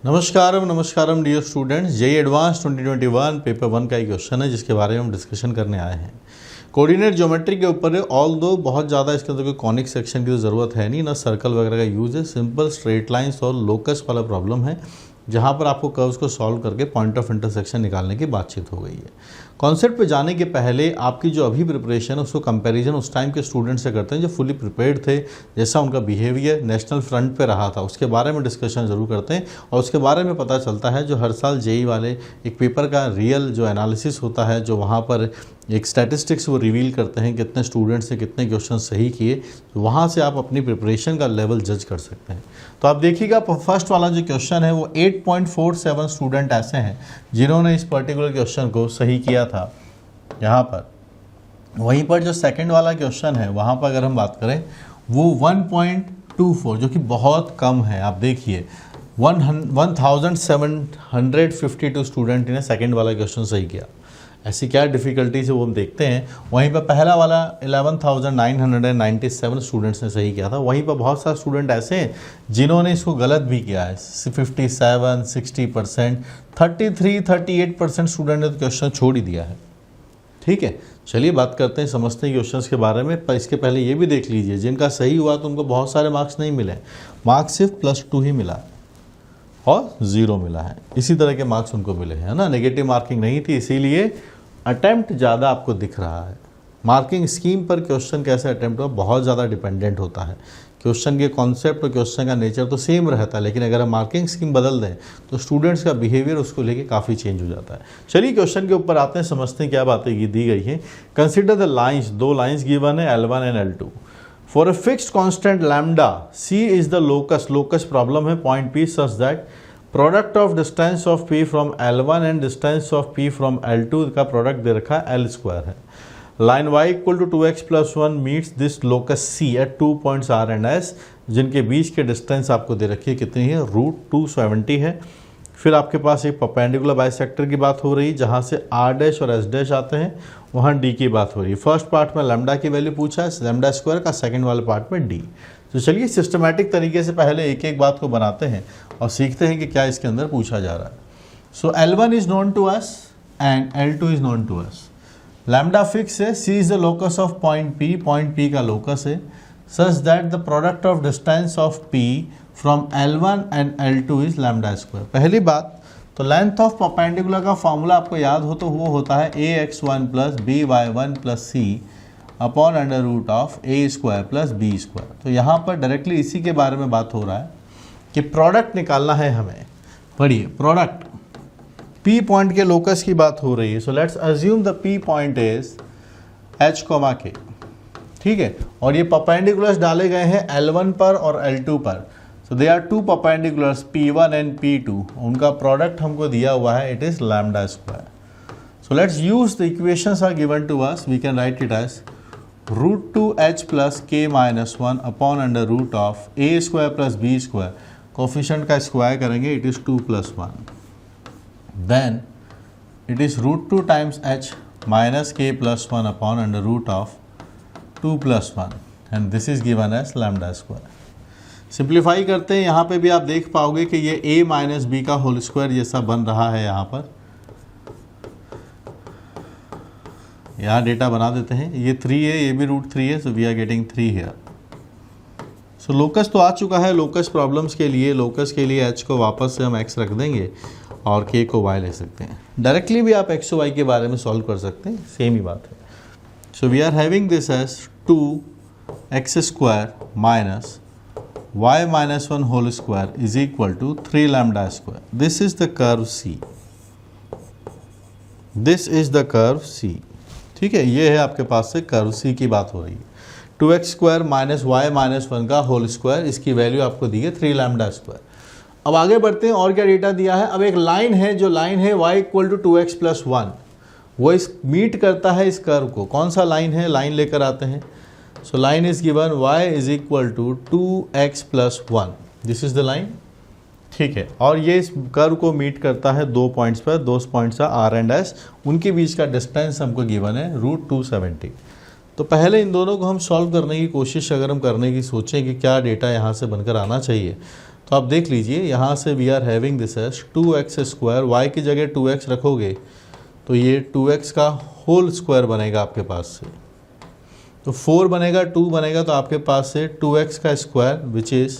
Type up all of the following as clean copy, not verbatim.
नमस्कारम नमस्कारम dear students, JEE advanced 2021 paper 1 का एक क्वेश्चन है जिसके बारे में हम डिस्कशन करने आए हैं। कोऑर्डिनेट ज्योमेट्री के ऊपर है। ऑल दो बहुत ज़्यादा इसके अंदर कोई कॉनिक सेक्शन की तो ज़रूरत है नहीं, ना सर्कल वगैरह का यूज़ है। सिंपल स्ट्रेट लाइंस और लोकस वाला प्रॉब्लम है जहाँ पर आपको कर्व्स को सॉल्व करके पॉइंट ऑफ इंटरसेक्शन निकालने की बातचीत हो गई है। कॉन्सेप्ट पे जाने के पहले आपकी जो अभी प्रिपरेशन है उसको कंपैरिजन उस टाइम के स्टूडेंट से करते हैं जो फुली प्रिपेयर्ड थे, जैसा उनका बिहेवियर नेशनल फ्रंट पे रहा था उसके बारे में डिस्कशन ज़रूर करते हैं। और उसके बारे में पता चलता है जो हर साल जेईई वाले एक पेपर का रियल जो एनालिसिस होता है, जो वहाँ पर एक स्टैटिस्टिक्स वो रिवील करते हैं कितने स्टूडेंट्स ने कितने क्वेश्चन सही किए, तो वहाँ से आप अपनी प्रिपरेशन का लेवल जज कर सकते हैं। तो आप देखिएगा फर्स्ट वाला जो क्वेश्चन है वो 8.47 स्टूडेंट ऐसे हैं जिन्होंने इस पर्टिकुलर क्वेश्चन को सही किया था यहाँ पर। वहीं पर जो सेकंड वाला क्वेश्चन है वहाँ पर अगर हम बात करें वो 1.24 जो कि बहुत कम है। आप देखिए 1752 स्टूडेंट ने सेकंड वाला क्वेश्चन सही किया। ऐसी क्या डिफ़िकल्टीज है वो हम देखते हैं। वहीं पर पहला वाला 11,997 स्टूडेंट्स ने सही किया था। वहीं पर बहुत सारे स्टूडेंट ऐसे हैं जिन्होंने इसको गलत भी किया है। 57, 60%, 33, 38% स्टूडेंट ने तो क्वेश्चन छोड़ ही दिया है। ठीक है, चलिए बात करते हैं, समझते हैं क्वेश्चंस के बारे में। पर इसके पहले ये भी देख लीजिए जिनका सही हुआ तो उनको बहुत सारे मार्क्स नहीं मिले, मार्क्स सिर्फ +2 ही मिला और 0 मिला है। इसी तरह के मार्क्स उनको मिले हैं, है ना। नेगेटिव मार्किंग नहीं थी, इसीलिए अटेम्प्ट ज़्यादा आपको दिख रहा है। मार्किंग स्कीम पर क्वेश्चन कैसे अटेम्प्ट हो बहुत ज़्यादा डिपेंडेंट होता है। क्वेश्चन के कॉन्सेप्ट और क्वेश्चन का नेचर तो सेम रहता है, लेकिन अगर हम मार्किंग स्कीम बदल दें तो स्टूडेंट्स का बिहेवियर उसको लेके काफ़ी चेंज हो जाता है। चलिए क्वेश्चन के ऊपर आते हैं, समझते हैं क्या बातें दी गई हैं। कंसिडर द लाइन्स, दो लाइन्स गिवन है L1 and L2 for a fixed constant lambda C is the locus problem है point P such that product of distance of P from L1 and distance of P from L2 का product दे रखा है L² है। Line y equal to 2x+1 meets this locus C at 2 points R and S, जिनके बीच के distance आपको दे रखी है कितनी है, √270 है। फिर आपके पास एक परपेंडिकुलर बाइसेक्टर की बात हो रही है जहाँ से R' और S' आते हैं, वहाँ D की बात हो रही है। फर्स्ट पार्ट में लैम्डा की वैल्यू पूछा है, λ² का, सेकेंड वाले पार्ट में D। तो चलिए सिस्टमैटिक तरीके से पहले एक एक बात को बनाते हैं और सीखते हैं कि क्या इसके अंदर पूछा जा रहा है। So L1 is known to us and L2 is known to us. Lambda fix है, C is the locus of point P का लोकस है, such that the product of distance of P from L1 and L2 is λ²। पहली बात तो length of perpendicular का formula आपको याद हो तो वो होता है ax1 + by1 + c upon √a² + b²। तो यहाँ पर डायरेक्टली इसी के बारे में बात हो रहा है कि प्रोडक्ट निकालना है हमें। पढ़िए, प्रोडक्ट P पॉइंट के लोकस की बात हो रही है। So let's assume the P point is H, K। ठीक है, और ये परपेंडिकुलर्स डाले गए हैं L1 पर और L2 पर। So they are two perpendiculars P1 and P2। उनका प्रोडक्ट हमको दिया हुआ है, it is λ²। So let's use the equations are given to us. We can write it as √2h + k-1 upon √a² + b²। Coefficient का square करेंगे, it is 2 + 1। Then it is √2 times h minus k + 1 upon √2 + 1 and this is given as λ²। Simplify करते हैं, यहाँ पे भी आप देख पाओगे कि ये a - b का होल स्क्वायर जैसा बन रहा है। यहाँ डेटा बना देते हैं, ये 3 है, ये भी √3 है, so we are getting 3 here. So locus तो आ चुका है। लोकस प्रॉब्लम्स के लिए, लोकस के लिए h को वापस से हम x रख देंगे और k को y ले सकते हैं। डायरेक्टली भी आप x और y के बारे में सॉल्व कर सकते हैं, सेम ही बात है। So we are having this as 2x² minus y - 1 whole square is equal to 3 λ²। This is the curve C। This is the curve C। ठीक है, ये है आपके पास से कर्व C की बात हो रही है। 2x² minus y - 1 का होल स्क्वायर, इसकी वैल्यू आपको दी है 3 λ²। अब आगे बढ़ते हैं, और क्या डेटा दिया है। अब एक लाइन है, जो लाइन है y इक्वल टू 2x + 1, वो इस मीट करता है इस कर्व को। कौन सा लाइन है, लाइन लेकर आते हैं। So line is given y is equal to 2x + 1, this is the line. ठीक है, और ये इस कर्व को मीट करता है 2 पॉइंट्स पर। 2 पॉइंट्स R एंड S, उनके बीच का डिस्टेंस हमको गिवन है √270। तो पहले इन दोनों को हम सॉल्व करने की कोशिश अगर हम करने की सोचें कि क्या डेटा यहाँ से बनकर आना चाहिए, तो आप देख लीजिए यहाँ से we are having this as 2x², y की जगह 2x रखोगे तो ये 2x का होल स्क्वायर बनेगा आपके पास से, तो 4 बनेगा, 2 बनेगा, तो आपके पास से 2x का square which is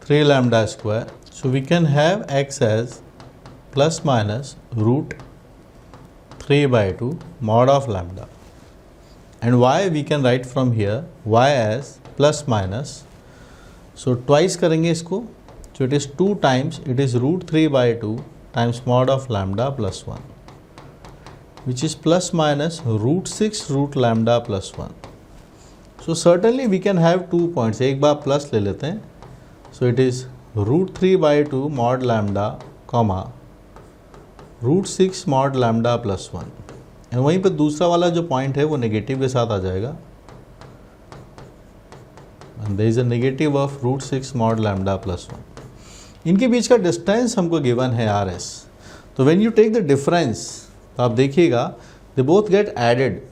3 lambda square. So we can have x as plus minus root 3/2 mod of lambda, and y we can write from here y as plus minus, so twice करेंगे इसको, so it is 2 times, it is root 3/2 times mod of lambda plus 1, which is plus minus root 6 root lambda plus 1. So certainly we can have 2 points, एक बार plus ले लेते हैं, so it is root 3/2 mod lambda comma root 6 mod lambda plus 1, and वहीं पर दूसरा वाला जो point है वो नेगेटिव के साथ आ जाएगा, and there is a negative of root 6 mod lambda plus 1. इनके बीच का डिस्टेंस हमको गिवन है RS. तो when you take the difference, तो आप देखिएगा दे बोथ गेट एडेड,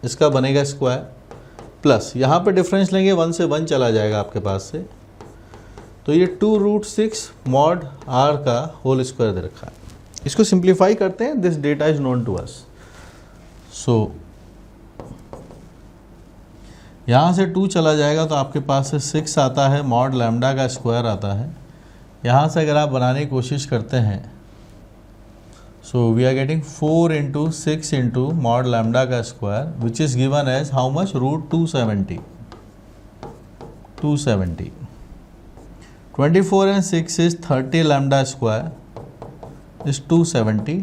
इसका बनेगा स्क्वायर प्लस यहाँ पे डिफरेंस लेंगे 1 से 1 चला जाएगा आपके पास से, तो ये 2 रूट 6 मॉड r का होल स्क्वायर दे रखा है. इसको सिंप्लीफाई करते हैं, this data is known to us. So यहाँ से 2 चला जाएगा तो आपके पास से 6 आता है, मॉड लैम्डा का स्क्वायर आता है. यहाँ से अगर आप बनाने की कोशिश करते हैं, so we are getting 4 into 6 into mod lambda का square which is given as how much, root 270. 24 and 6 is 30 lambda square is 270.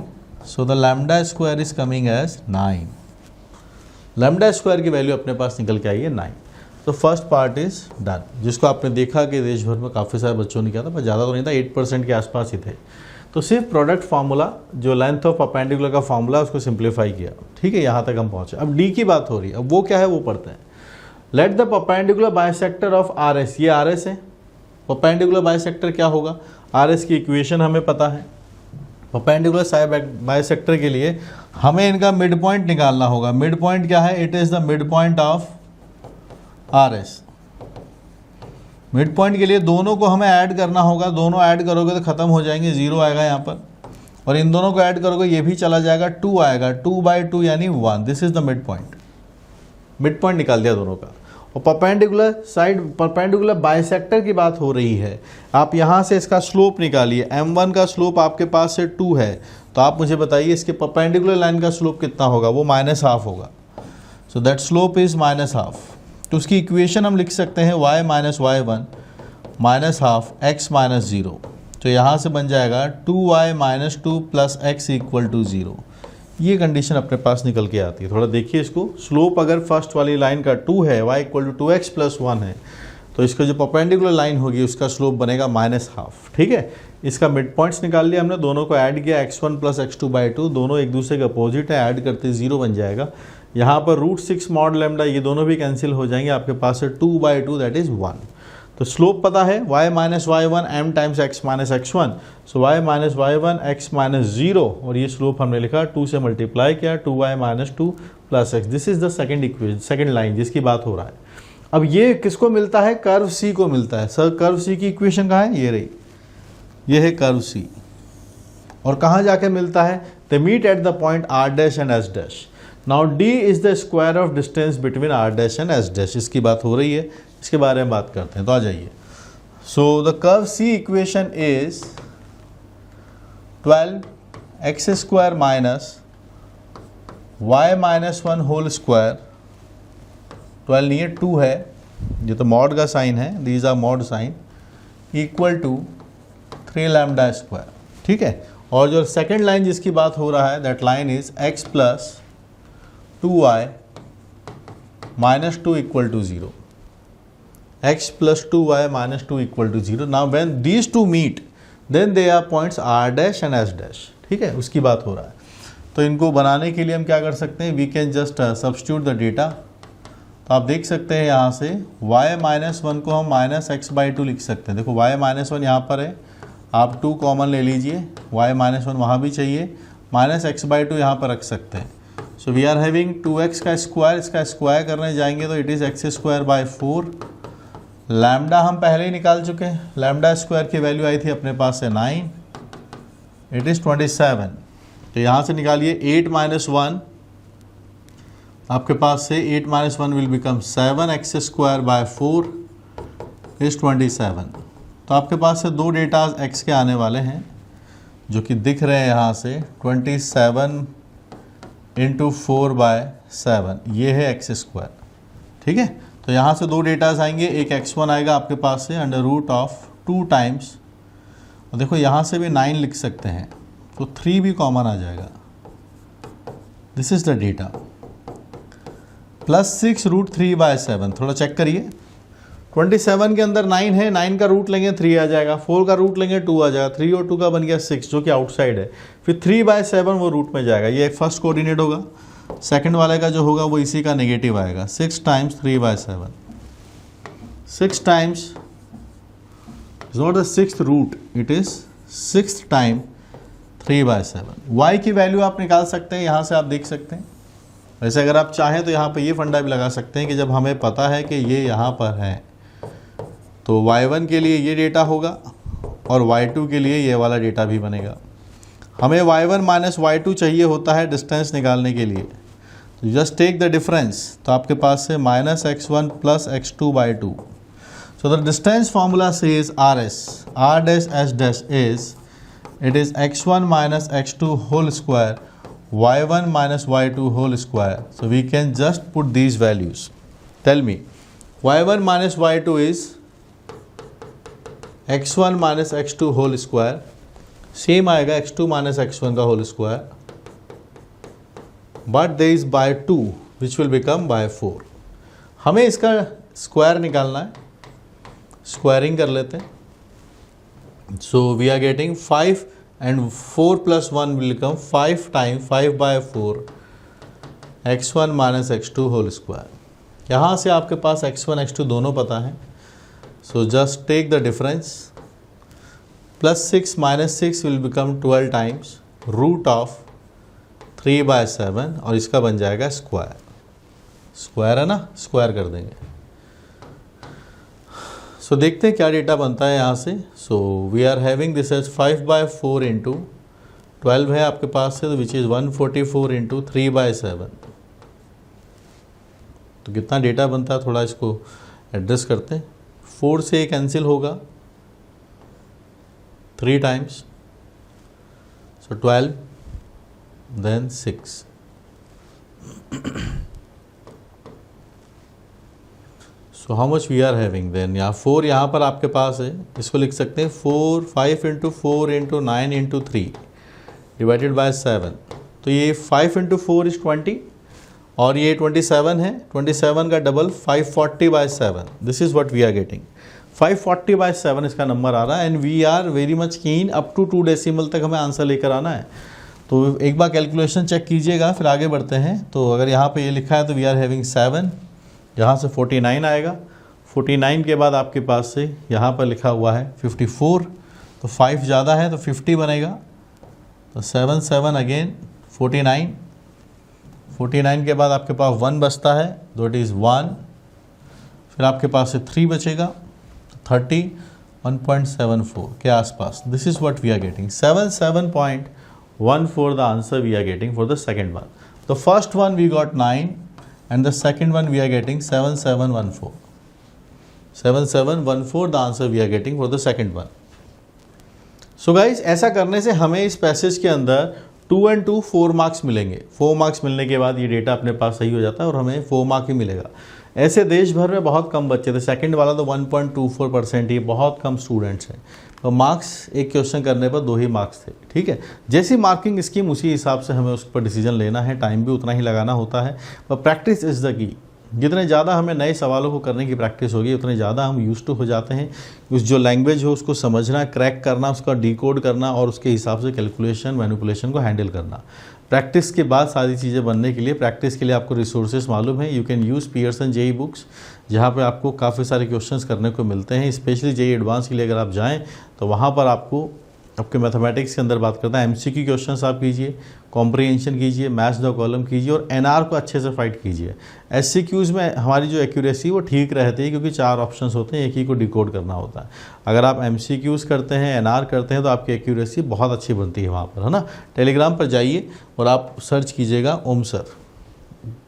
So the lambda square is coming as 9. Lambda square की वैल्यू अपने पास निकल के आई है 9. तो first part is done, जिसको आपने देखा कि देश भर में काफ़ी सारे बच्चों ने किया था, पर ज़्यादा तो नहीं था, 8% के आसपास ही थे. तो सिर्फ प्रोडक्ट फार्मूला जो लेंथ ऑफ परपेंडिकुलर का फार्मूला उसको सिंप्लीफाई किया. ठीक है, यहाँ तक हम पहुँचे. अब डी की बात हो रही है, अब वो क्या है वो पढ़ते हैं. Let the perpendicular bisector of RS, ये RS है. परपेंडिकुलर बाइसेक्टर क्या होगा, RS की इक्वेशन हमें पता है. परपेंडिकुलर साइड बाइसेक्टर के लिए हमें इनका मिड पॉइंट निकालना होगा. मिड पॉइंट क्या है, it is the mid point of RS. Mid point के लिए दोनों को हमें ऐड करना होगा. दोनों ऐड करोगे तो ख़त्म हो जाएंगे, 0 आएगा यहाँ पर, और इन दोनों को ऐड करोगे ये भी चला जाएगा, 2 आएगा, 2/2 यानी 1. This is the mid point. Mid point निकाल दिया दोनों का. और परपेंडिकुलर साइड परपेंडिकुलर बाइसेक्टर की बात हो रही है. आप यहाँ से इसका स्लोप निकालिए. m1 का स्लोप आपके पास से 2 है, तो आप मुझे बताइए इसके परपेंडिकुलर लाइन का स्लोप कितना होगा, वो -½ होगा. सो दैट स्लोप इज -½ तो उसकी इक्वेशन हम लिख सकते हैं y - y1 -½ x - 0. तो यहाँ से बन जाएगा 2y - 2 + x = 0. ये कंडीशन अपने पास निकल के आती है. थोड़ा देखिए इसको. स्लोप अगर फर्स्ट वाली लाइन का 2 है, y = 2x + 1 है, तो इसका जो परपेंडिकुलर लाइन होगी उसका स्लोप बनेगा -½ ठीक है. इसका मिड पॉइंट्स निकाल लिया हमने, दोनों को ऐड किया, x1 + x2/2, दोनों एक दूसरे के अपोजिट है, ऐड करते 0 बन जाएगा. यहाँ पर रूट 6 मॉड लैम्डा, ये दोनों भी कैंसिल हो जाएंगे, आपके पास है 2/2 दैट इज़ 1. तो स्लोप पता है y - y1 m times x - x1, सो y - y1 x - 0, और ये स्लोप हमने लिखा 2 से मल्टीप्लाई किया, 2y - 2 + x. This is the second equation, second line जिसकी बात हो रहा है. अब ये किसको मिलता है, कर्व C को मिलता है. सर कर्व C की इक्वेशन कहाँ है, ये रही, ये है कर्व C. और कहाँ जाके मिलता है, they meet at the point r' and s'. Now d is the square of distance between r' and s'. इसकी बात हो रही है, इसके बारे में बात करते हैं. तो आ जाइए. So the curve C equation is 12x² - y - 1 whole square. 12 नहीं है, 2 है, ये तो मॉड का साइन है, these are mod sine, equal to 3 lambda square. ठीक है. और जो सेकेंड लाइन जिसकी बात हो रहा है, that line is x + 2y - 2 = 0. x + 2y - 2 = 0. Now when these two meet, then they are points r' and s'. ठीक है, उसकी बात हो रहा है. तो इनको बनाने के लिए हम क्या कर सकते हैं, we can just substitute the data. तो आप देख सकते हैं यहाँ से y - 1 को हम -x/2 लिख सकते हैं. देखो y - 1 यहाँ पर है, आप 2 कॉमन ले लीजिए, y - 1 वहाँ भी चाहिए, -x/2 यहाँ पर रख सकते हैं. So we are having 2x का स्क्वायर, इसका स्क्वायर करने जाएंगे तो it is x square by 4। Lambda हम पहले ही निकाल चुके हैं, लैम्डा स्क्वायर की वैल्यू आई थी अपने पास से 9, इट इज़ 27। तो यहाँ से निकालिए 8 - 1, आपके पास से 8 - 1 will become 7, x square by 4 is 27। तो आपके पास से दो डेटा x के आने वाले हैं जो कि दिख रहे हैं यहाँ से 27 × 4/7, ये है एक्स स्क्वायर। ठीक है, तो यहाँ से दो डेटाज आएंगे, एक x1 आएगा आपके पास से √2 टाइम्स, और देखो यहाँ से भी 9 लिख सकते हैं तो 3 भी कॉमन आ जाएगा। This is the data +6 √3/7। थोड़ा चेक करिए, 27 के अंदर 9 है, 9 का रूट लेंगे 3 आ जाएगा, 4 का रूट लेंगे 2 आ जाएगा, 3 और 2 का बन गया 6 जो कि आउटसाइड है, फिर 3/7 वो रूट में जाएगा। ये एक फर्स्ट कोऑर्डिनेट होगा, सेकंड वाले का जो होगा वो इसी का नेगेटिव आएगा। 6 × 3/7, 6 times is not the 6th root, it is 6th time 3/7। y की वैल्यू आप निकाल सकते हैं, यहाँ से आप देख सकते हैं। वैसे अगर आप चाहें तो यहाँ पे ये फंडा भी लगा सकते हैं कि जब हमें पता है कि ये यहाँ पर है तो y1 के लिए ये डेटा होगा और y2 के लिए ये वाला डेटा भी बनेगा। हमें y1 - y2 चाहिए होता है डिस्टेंस निकालने के लिए, तो जस्ट टेक द डिफरेंस, तो आपके पास से -x1 + x2/2। So the distance formula says RS, R' is it is x1 - x2 whole square, y1 - y2 whole square. So we can just put these values. Tell me, y1 - y2 is x1 - x2 whole square, same आएगा x2 - x1 का whole square, but there is by 2 which will become by 4। हमें इसका square निकालना है, squaring कर लेते हैं। So we are getting 5 and 4 + 1 will become 5 times 5/4 x1 - x2 whole square। यहाँ से आपके पास x1 x2 दोनों पता है, so just take the difference, +6 - 6 will become 12 times √3/7 और इसका बन जाएगा स्क्वायर। स्क्वायर है ना, स्क्वायर कर देंगे। सो देखते हैं क्या डेटा बनता है यहाँ से। So we are having this as 5/4 × 12 है आपके पास से, तो विच इज़ 144 × 3/7। तो कितना डेटा बनता है, थोड़ा इसको एड्रेस करते हैं। 4 से ये कैंसिल होगा 3 times, so 12 then 6। So how much we are having then, यहाँ 4 यहाँ पर आपके पास है, इसको लिख सकते हैं 5 × 4 × 9 × 3 डिवाइडेड बाय 7। तो ये 5 × 4 इज 20 और ये 27 है, 27 का double 540/7। This is what we are getting, 540/7 इसका नंबर आ रहा है। And we are very much keen up to 2 decimal तक हमें आंसर लेकर आना है। तो एक बार कैलकुलेशन चेक कीजिएगा, फिर आगे बढ़ते हैं। तो अगर यहाँ पे ये लिखा है तो वी आर हैविंग 7, यहाँ से 49 आएगा, 49 के बाद आपके पास से यहाँ पर लिखा हुआ है 54, तो 5 ज़्यादा है तो 50 बनेगा। तो 7 7 अगेन 49, 49 के बाद आपके पास 1 बचता है, तो इट इज़ 1, फिर आपके पास से 3 बचेगा, 30, 1.74 के आसपास। This is what we are getting, 77.14 the answer we are getting for the second one. The first one we got 9 and the second one we are getting 7714, 7714 the answer we are getting for the second one. So guys, ऐसा करने से हमें इस passage के अंदर 2 and 2 4 marks मिलेंगे। 4 marks मिलने के बाद ये डेटा अपने पास सही हो जाता है और हमें 4 मार्क ही मिलेगा। ऐसे देश भर में बहुत कम बच्चे थे, सेकंड वाला तो 1.24%, ये बहुत कम स्टूडेंट्स हैं। तो मार्क्स एक क्वेश्चन करने पर 2 ही मार्क्स थे। ठीक है, जैसी मार्किंग स्कीम उसी हिसाब से हमें उस पर डिसीजन लेना है, टाइम भी उतना ही लगाना होता है, पर प्रैक्टिस इज़ द की। जितने ज़्यादा हमें नए सवालों को करने की प्रैक्टिस होगी उतने ज़्यादा हम यूज्ड टू हो जाते हैं। उस जो लैंग्वेज हो उसको समझना, क्रैक करना, उसका डिकोड करना और उसके हिसाब से कैलकुलेशन मैनिपुलेशन को हैंडल करना। प्रैक्टिस के बाद सारी चीज़ें बनने के लिए, प्रैक्टिस के लिए आपको रिसोर्सेज मालूम है, you can use Pearson JEE books, जहाँ पे आपको काफ़ी सारे क्वेश्चंस करने को मिलते हैं। स्पेशली जेई एडवांस के लिए अगर आप जाएं तो वहाँ पर आपको आपके मैथमेटिक्स के अंदर बात करता है, एमसीक्यू क्वेश्चंस आप कीजिए, कॉम्प्रिहेंशन कीजिए, मैथ्स द कॉलम कीजिए और एनआर को अच्छे से फाइट कीजिए। एससीक्यूज में हमारी जो एक्यूरेसी वो ठीक रहती है क्योंकि 4 ऑप्शंस होते हैं, एक ही को डिकोड करना होता है। अगर आप एमसीक्यूज करते हैं, एनआर करते हैं तो आपकी एक्यूरेसी बहुत अच्छी बनती है वहाँ पर, है ना। टेलीग्राम पर जाइए और आप सर्च कीजिएगा ओम सर,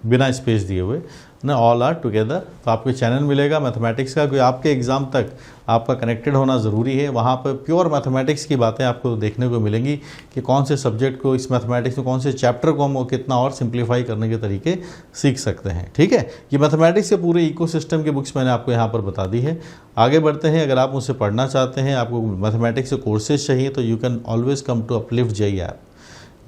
बिना स्पेस दिए हुए ना, ऑल आर टुगेदर, तो आपको चैनल मिलेगा मैथमेटिक्स का। कोई आपके एग्ज़ाम तक आपका कनेक्टेड होना ज़रूरी है। वहाँ पर प्योर मैथमेटिक्स की बातें आपको देखने को मिलेंगी कि कौन से सब्जेक्ट को इस मैथमेटिक्स में, कौन से चैप्टर को हम कितना और सिंप्लीफाई करने के तरीके सीख सकते हैं। ठीक है, ये मैथमेटिक्स के पूरे इकोसिस्टम की बुक्स मैंने आपको यहाँ पर बता दी है। आगे बढ़ते हैं। अगर आप मुझसे पढ़ना चाहते हैं, आपको मैथमेटिक्स के कोर्सेज चाहिए, तो you can always come to uplift JEE app.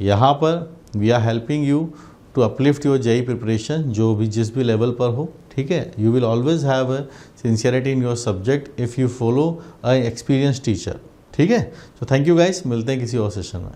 यहाँ पर we are helping you to uplift your JEE preparation, जो भी जिस भी लेवल पर हो। ठीक है, you will always have a sincerity in your subject if you follow a experience teacher. ठीक है, तो थैंक यू गाइस, मिलते हैं किसी और सेशन में।